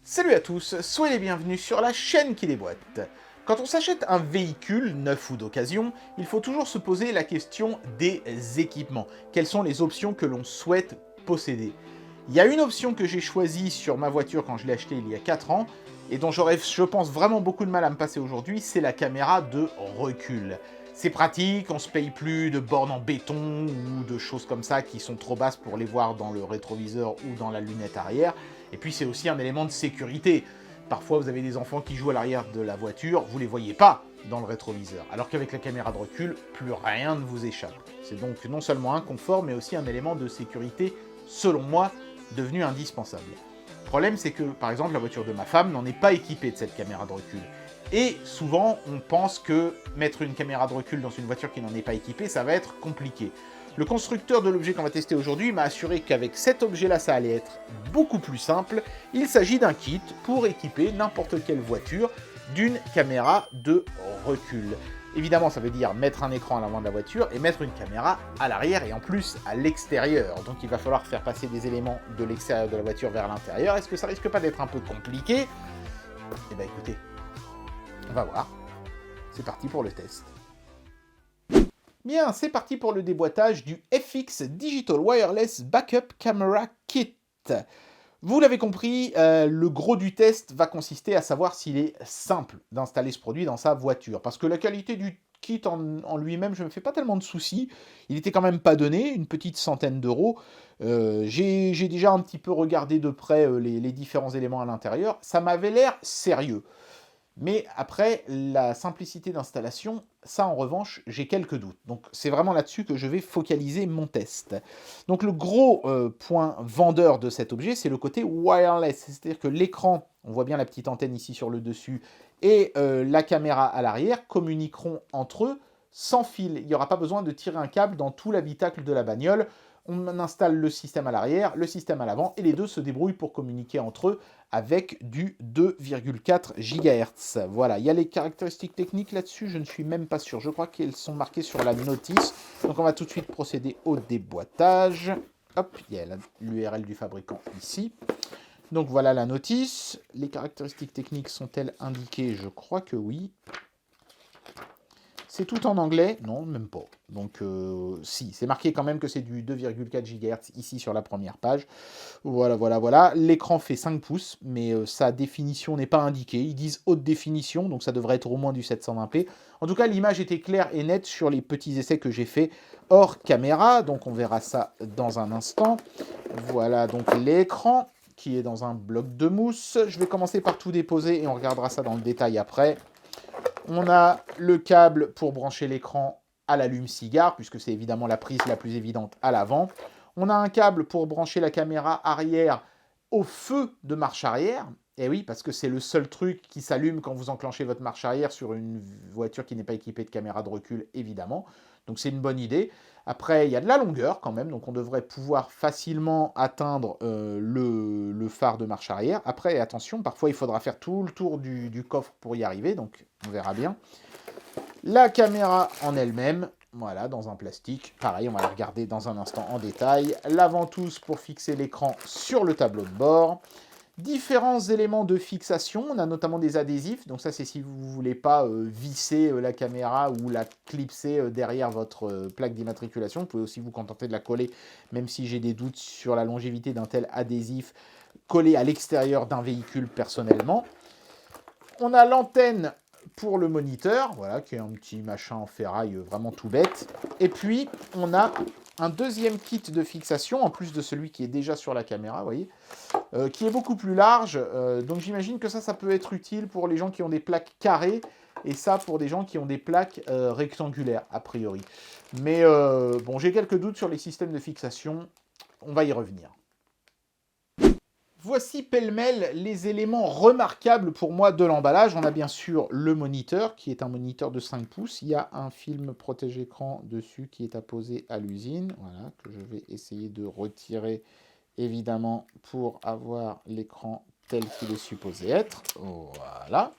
Salut à tous, soyez les bienvenus sur la chaîne qui déboîte. Quand on s'achète un véhicule, neuf ou d'occasion, il faut toujours se poser la question des équipements. Quelles sont les options que l'on souhaite posséder? Il y a une option que j'ai choisie sur ma voiture quand je l'ai achetée il y a 4 ans, et dont j'aurais, je pense, vraiment beaucoup de mal à me passer aujourd'hui, c'est la caméra de recul. C'est pratique, on se paye plus de bornes en béton ou de choses comme ça qui sont trop basses pour les voir dans le rétroviseur ou dans la lunette arrière. Et puis c'est aussi un élément de sécurité. Parfois vous avez des enfants qui jouent à l'arrière de la voiture, vous les voyez pas dans le rétroviseur. Alors qu'avec la caméra de recul, plus rien ne vous échappe. C'est donc non seulement un confort, mais aussi un élément de sécurité, selon moi, devenu indispensable. Le problème, c'est que, par exemple, la voiture de ma femme n'en est pas équipée de cette caméra de recul. Et souvent, on pense que mettre une caméra de recul dans une voiture qui n'en est pas équipée, ça va être compliqué. Le constructeur de l'objet qu'on va tester aujourd'hui m'a assuré qu'avec cet objet-là, ça allait être beaucoup plus simple. Il s'agit d'un kit pour équiper n'importe quelle voiture d'une caméra de recul. Évidemment, ça veut dire mettre un écran à l'avant de la voiture et mettre une caméra à l'arrière et en plus à l'extérieur. Donc il va falloir faire passer des éléments de l'extérieur de la voiture vers l'intérieur. Est-ce que ça risque pas d'être un peu compliqué? Eh bien écoutez, on va voir. C'est parti pour le test. Bien, c'est parti pour le déboîtage du FX Digital Wireless Backup Camera Kit. Vous l'avez compris, le gros du test va consister à savoir s'il est simple d'installer ce produit dans sa voiture. Parce que la qualité du kit en lui-même, je ne me fais pas tellement de soucis. Il était quand même pas donné, une petite centaine d'euros. J'ai déjà un petit peu regardé de près les différents éléments à l'intérieur. Ça m'avait l'air sérieux. Mais après, la simplicité d'installation, ça en revanche, j'ai quelques doutes. Donc c'est vraiment là-dessus que je vais focaliser mon test. Donc le gros point vendeur de cet objet, c'est le côté wireless. C'est-à-dire que l'écran, on voit bien la petite antenne ici sur le dessus, et la caméra à l'arrière communiqueront entre eux sans fil. Il n'y aura pas besoin de tirer un câble dans tout l'habitacle de la bagnole. On installe le système à l'arrière, le système à l'avant, et les deux se débrouillent pour communiquer entre eux avec du 2,4 GHz. Voilà, il y a les caractéristiques techniques là-dessus, je ne suis même pas sûr. Je crois qu'elles sont marquées sur la notice. Donc on va tout de suite procéder au déboîtage. Hop, il y a l'URL du fabricant ici. Donc voilà la notice. Les caractéristiques techniques sont-elles indiquées? Je crois que oui. C'est tout en anglais? Non, même pas. Donc, si, c'est marqué quand même que c'est du 2,4 GHz ici sur la première page. Voilà, voilà, voilà. L'écran fait 5 pouces, mais sa définition n'est pas indiquée. Ils disent haute définition, donc ça devrait être au moins du 720p. En tout cas, l'image était claire et nette sur les petits essais que j'ai fait hors caméra. Donc, on verra ça dans un instant. Voilà donc l'écran qui est dans un bloc de mousse. Je vais commencer par tout déposer et on regardera ça dans le détail après. On a le câble pour brancher l'écran à l'allume-cigare, puisque c'est évidemment la prise la plus évidente à l'avant. On a un câble pour brancher la caméra arrière au feu de marche arrière. Et oui, parce que c'est le seul truc qui s'allume quand vous enclenchez votre marche arrière sur une voiture qui n'est pas équipée de caméra de recul, évidemment. Donc c'est une bonne idée. Après, il y a de la longueur quand même, donc on devrait pouvoir facilement atteindre le phare de marche arrière. Après, attention, parfois il faudra faire tout le tour du coffre pour y arriver, donc on verra bien. La caméra en elle-même, voilà, dans un plastique. Pareil, on va la regarder dans un instant en détail. La ventouse pour fixer l'écran sur le tableau de bord. Différents éléments de fixation, on a notamment des adhésifs, donc ça c'est si vous ne voulez pas visser la caméra ou la clipser derrière votre plaque d'immatriculation, vous pouvez aussi vous contenter de la coller, même si j'ai des doutes sur la longévité d'un tel adhésif collé à l'extérieur d'un véhicule personnellement. On a l'antenne pour le moniteur, voilà, qui est un petit machin en ferraille vraiment tout bête. Et puis, on a un deuxième kit de fixation, en plus de celui qui est déjà sur la caméra, vous voyez, qui est beaucoup plus large. Donc j'imagine que ça peut être utile pour les gens qui ont des plaques carrées, et ça pour des gens qui ont des plaques rectangulaires, a priori. Mais bon, j'ai quelques doutes sur les systèmes de fixation, on va y revenir. Voici pêle-mêle les éléments remarquables pour moi de l'emballage. On a bien sûr le moniteur, qui est un moniteur de 5 pouces. Il y a un film protège-écran dessus qui est apposé à l'usine. Voilà, que je vais essayer de retirer, évidemment, pour avoir l'écran tel qu'il est supposé être. Voilà.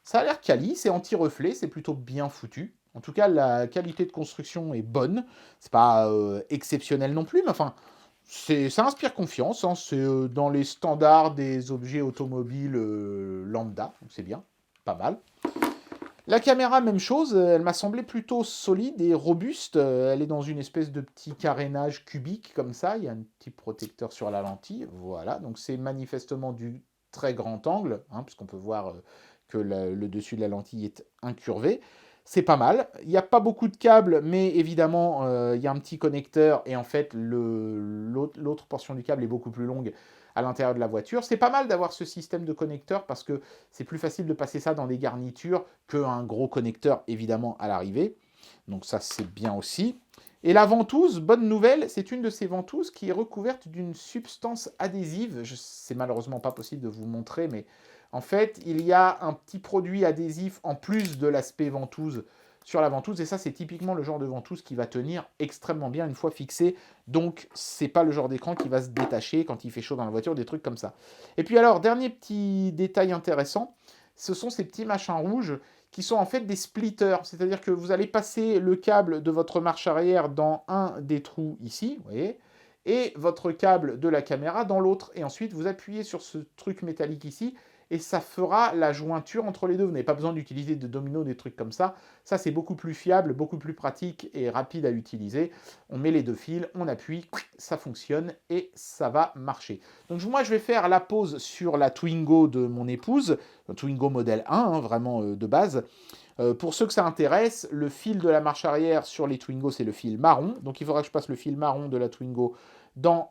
Ça a l'air quali, c'est anti-reflet, c'est plutôt bien foutu. En tout cas, la qualité de construction est bonne. C'est pas exceptionnel non plus, mais enfin, Ça inspire confiance, hein, c'est dans les standards des objets automobiles lambda, donc c'est bien, pas mal. La caméra, même chose, elle m'a semblé plutôt solide et robuste. Elle est dans une espèce de petit carénage cubique comme ça. Il y a un petit protecteur sur la lentille. Voilà, donc c'est manifestement du très grand angle, hein, puisqu'on peut voir que le dessus de la lentille est incurvé. C'est pas mal. Il n'y a pas beaucoup de câbles, mais évidemment, il y a un petit connecteur et en fait, l'autre portion du câble est beaucoup plus longue à l'intérieur de la voiture. C'est pas mal d'avoir ce système de connecteur parce que c'est plus facile de passer ça dans des garnitures qu'un gros connecteur, évidemment, à l'arrivée. Donc ça, c'est bien aussi. Et la ventouse, bonne nouvelle, c'est une de ces ventouses qui est recouverte d'une substance adhésive. C'est malheureusement pas possible de vous montrer, mais en fait, il y a un petit produit adhésif en plus de l'aspect ventouse sur la ventouse, et ça, c'est typiquement le genre de ventouse qui va tenir extrêmement bien une fois fixée. Donc, c'est pas le genre d'écran qui va se détacher quand il fait chaud dans la voiture, des trucs comme ça. Et puis alors, dernier petit détail intéressant, ce sont ces petits machins rouges qui sont en fait des splitters, c'est-à-dire que vous allez passer le câble de votre marche arrière dans un des trous ici, vous voyez, et votre câble de la caméra dans l'autre, et ensuite vous appuyez sur ce truc métallique ici, et ça fera la jointure entre les deux. Vous n'avez pas besoin d'utiliser de domino, des trucs comme ça. Ça, c'est beaucoup plus fiable, beaucoup plus pratique et rapide à utiliser. On met les deux fils, on appuie, ça fonctionne et ça va marcher. Donc moi, je vais faire la pause sur la Twingo de mon épouse, Twingo modèle 1, hein, vraiment de base. Pour ceux que ça intéresse, le fil de la marche arrière sur les Twingo, c'est le fil marron. Donc il faudra que je passe le fil marron de la Twingo dans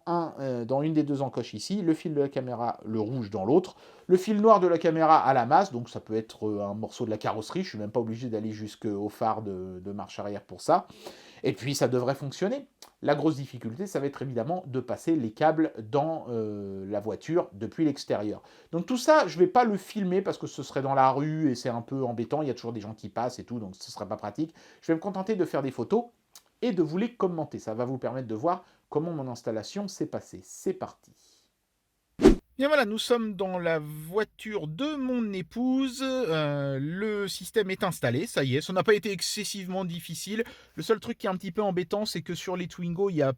une des deux encoches ici, le fil de la caméra, le rouge dans l'autre, le fil noir de la caméra à la masse, donc ça peut être un morceau de la carrosserie, je ne suis même pas obligé d'aller jusqu'au phare de marche arrière pour ça, et puis ça devrait fonctionner. La grosse difficulté, ça va être évidemment de passer les câbles dans la voiture depuis l'extérieur. Donc tout ça, je ne vais pas le filmer parce que ce serait dans la rue et c'est un peu embêtant, il y a toujours des gens qui passent et tout, donc ce ne serait pas pratique. Je vais me contenter de faire des photos et de vous les commenter. Ça va vous permettre de voir comment mon installation s'est passée. C'est parti. Bien voilà, nous sommes dans la voiture de mon épouse. Le système est installé, ça y est. Ça n'a pas été excessivement difficile. Le seul truc qui est un petit peu embêtant, c'est que sur les Twingo, il y a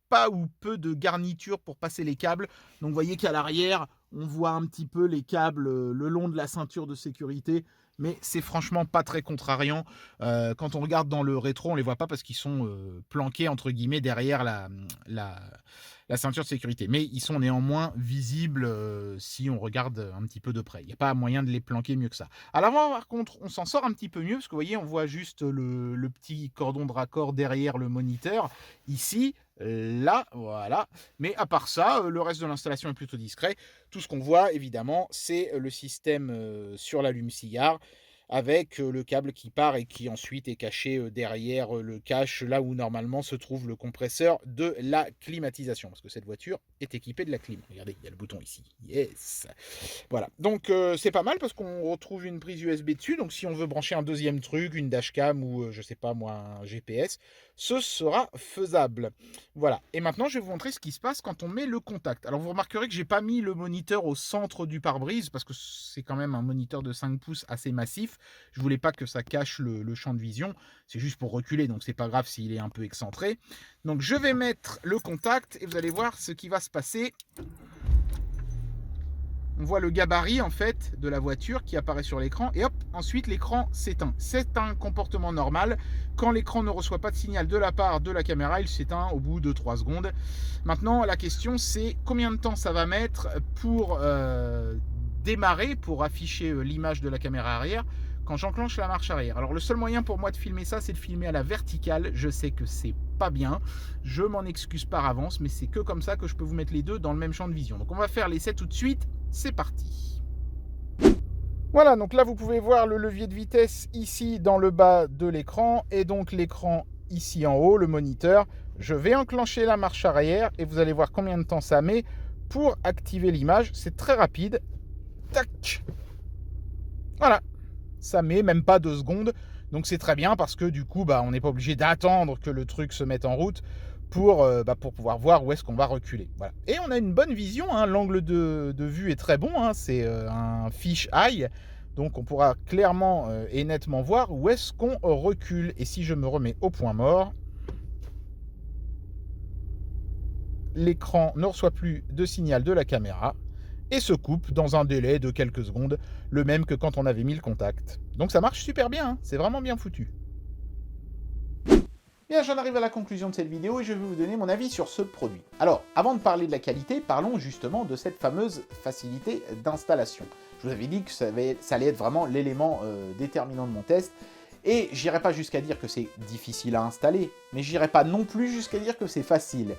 pas ou peu de garniture pour passer les câbles. Donc vous voyez qu'à l'arrière, on voit un petit peu les câbles le long de la ceinture de sécurité. Mais c'est franchement pas très contrariant. Quand on regarde dans le rétro, on les voit pas parce qu'ils sont planqués entre guillemets derrière la ceinture de sécurité. Mais ils sont néanmoins visibles si on regarde un petit peu de près. Il n'y a pas moyen de les planquer mieux que ça. À l'avant, par contre, on s'en sort un petit peu mieux parce que vous voyez, on voit juste le petit cordon de raccord derrière le moniteur. Ici, là, voilà. Mais à part ça, le reste de l'installation est plutôt discret. Tout ce qu'on voit, évidemment, c'est le système sur l'allume-cigare avec le câble qui part et qui ensuite est caché derrière le cache, là où normalement se trouve le compresseur de la climatisation. Parce que cette voiture est équipée de la clim. Regardez, il y a le bouton ici. Yes. Voilà. Donc c'est pas mal parce qu'on retrouve une prise USB dessus. Donc si on veut brancher un deuxième truc, une dashcam ou je sais pas moi, un GPS, ce sera faisable. Voilà. Et maintenant, je vais vous montrer ce qui se passe quand on met le contact. Alors vous remarquerez que j'ai pas mis le moniteur au centre du pare-brise parce que c'est quand même un moniteur de 5 pouces assez massif. Je voulais pas que ça cache le champ de vision. C'est juste pour reculer, donc c'est pas grave s'il est un peu excentré. Donc je vais mettre le contact et vous allez voir ce qui va se passer. On voit le gabarit en fait de la voiture qui apparaît sur l'écran et hop, ensuite l'écran s'éteint. C'est un comportement normal. Quand l'écran ne reçoit pas de signal de la part de la caméra, il s'éteint au bout de 3 secondes. Maintenant, la question c'est combien de temps ça va mettre pour démarrer, pour afficher l'image de la caméra arrière quand j'enclenche la marche arrière. Alors le seul moyen pour moi de filmer ça, c'est de filmer à la verticale. Je sais que c'est pas bien, je m'en excuse par avance, mais c'est que comme ça que je peux vous mettre les deux dans le même champ de vision. Donc on va faire l'essai tout de suite. C'est parti. Voilà, donc là vous pouvez voir le levier de vitesse ici dans le bas de l'écran et donc l'écran ici en haut, le moniteur. Je vais enclencher la marche arrière et vous allez voir combien de temps ça met pour activer l'image. C'est très rapide. Tac. Voilà, ça met même pas 2 secondes. Donc c'est très bien parce que du coup, on n'est pas obligé d'attendre que le truc se mette en route pour pouvoir voir où est-ce qu'on va reculer. Voilà. Et on a une bonne vision, hein. L'angle de vue est très bon, hein. C'est un fish eye, donc on pourra clairement et nettement voir où est-ce qu'on recule. Et si je me remets au point mort, l'écran ne reçoit plus de signal de la caméra et se coupe dans un délai de quelques secondes, le même que quand on avait mis le contact. Donc ça marche super bien, hein, c'est vraiment bien foutu. Bien, j'en arrive à la conclusion de cette vidéo et je vais vous donner mon avis sur ce produit. Alors, avant de parler de la qualité, parlons justement de cette fameuse facilité d'installation. Je vous avais dit que ça allait être vraiment l'élément déterminant de mon test, et j'irai pas jusqu'à dire que c'est difficile à installer, mais j'irai pas non plus jusqu'à dire que c'est facile.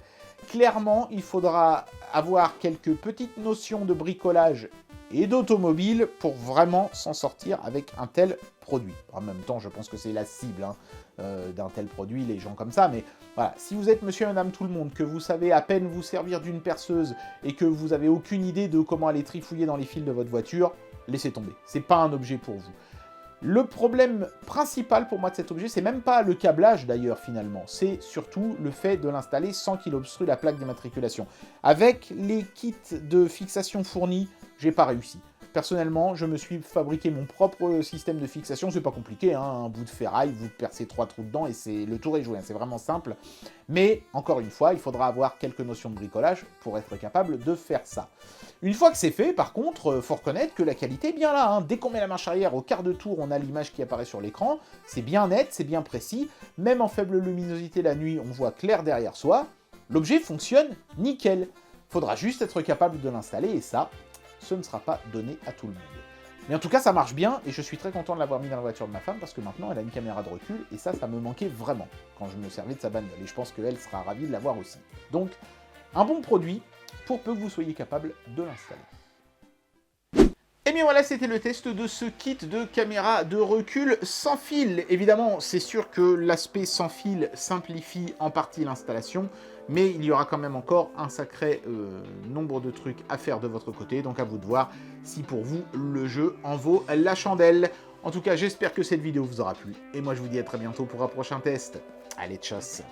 Clairement, il faudra avoir quelques petites notions de bricolage et d'automobile pour vraiment s'en sortir avec un tel produit. En même temps, je pense que c'est la cible d'un tel produit, les gens comme ça, mais voilà, si vous êtes monsieur et madame tout le monde, que vous savez à peine vous servir d'une perceuse et que vous avez aucune idée de comment aller trifouiller dans les fils de votre voiture, laissez tomber, c'est pas un objet pour vous. Le problème principal pour moi de cet objet, c'est même pas le câblage d'ailleurs finalement, c'est surtout le fait de l'installer sans qu'il obstrue la plaque d'immatriculation. Avec les kits de fixation fournis, j'ai pas réussi. Personnellement, je me suis fabriqué mon propre système de fixation, c'est pas compliqué, hein, un bout de ferraille, vous percez 3 trous dedans et le tour est joué, hein, c'est vraiment simple. Mais, encore une fois, il faudra avoir quelques notions de bricolage pour être capable de faire ça. Une fois que c'est fait, par contre, faut reconnaître que la qualité est bien là, hein. Dès qu'on met la marche arrière, au quart de tour, on a l'image qui apparaît sur l'écran, c'est bien net, c'est bien précis, même en faible luminosité la nuit, on voit clair derrière soi. L'objet fonctionne nickel. Faudra juste être capable de l'installer et ça, ce ne sera pas donné à tout le monde. Mais en tout cas, ça marche bien, et je suis très content de l'avoir mis dans la voiture de ma femme, parce que maintenant, elle a une caméra de recul, et ça me manquait vraiment, quand je me servais de sa bagnole, et je pense qu'elle sera ravie de l'avoir aussi. Donc, un bon produit, pour peu que vous soyez capable de l'installer. Et bien voilà, c'était le test de ce kit de caméra de recul sans fil. Évidemment, c'est sûr que l'aspect sans fil simplifie en partie l'installation, mais il y aura quand même encore un sacré nombre de trucs à faire de votre côté, donc à vous de voir si pour vous, le jeu en vaut la chandelle. En tout cas, j'espère que cette vidéo vous aura plu, et moi je vous dis à très bientôt pour un prochain test. Allez, tchuss!